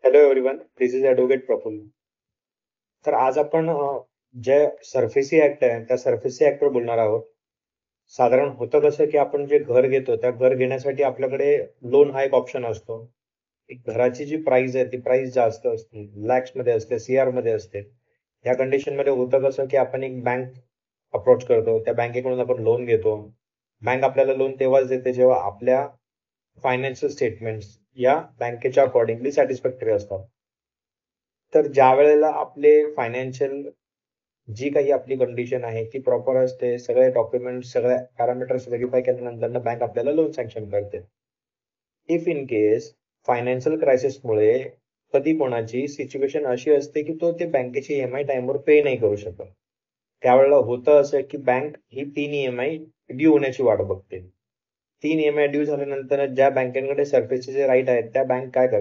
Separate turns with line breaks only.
Hello everyone, this is advocate Praful. तर आज आपण जे सरफेसी ऍक्ट आहे त्या सरफेसी ऍक्टवर बोलणार आहोत. साधारण होतं कसं की आपण जे घर घेतो त्या घर घेण्यासाठी आपल्याकडे लोन हा एक ऑप्शन असतो. एक घराची जी प्राइस आहे ती प्राइस जास्त असते, लॅक्स मध्ये असते, सीआर मध्ये असते. या कंडिशन मध्ये होतं कसं की आपण एक बँक अप्रोच करतो, त्या बँकेकडून आपण लोन घेतो. बँक आपल्याला लोन तेव्हाच देते जेव्हा आपल्या फायनान्शियल स्टेटमेंट्स या बँकेच्या अकॉर्डिंगली सॅटिस्फॅक्टरी असतात. तर ज्या वेळेला आपले फायनान्शियल जी काही आपली कंडिशन आहे ती प्रॉपर असते, सगळे डॉक्युमेंट सगळे पॅरामीटर्स व्हेरीफाय केल्यानंतर बँक आपल्याला लोन सँक्शन करते. इफ इन केस फायनान्शियल क्रायसिसमुळे कधी कोणाची सिच्युएशन अशी असते की तो ते बँकेची ईएमआय टाइमवर पे नाही करू शकत, त्यावेळेला होतं असं की बँक ही 3 ईएमआय ड्यू होण्याची वाट बघते. 3 ईएमआय ड्यू झाल्यानंतर ज्या बँकेकडे सरफेसचे जे राईट आहेत त्या बँक काय करतात,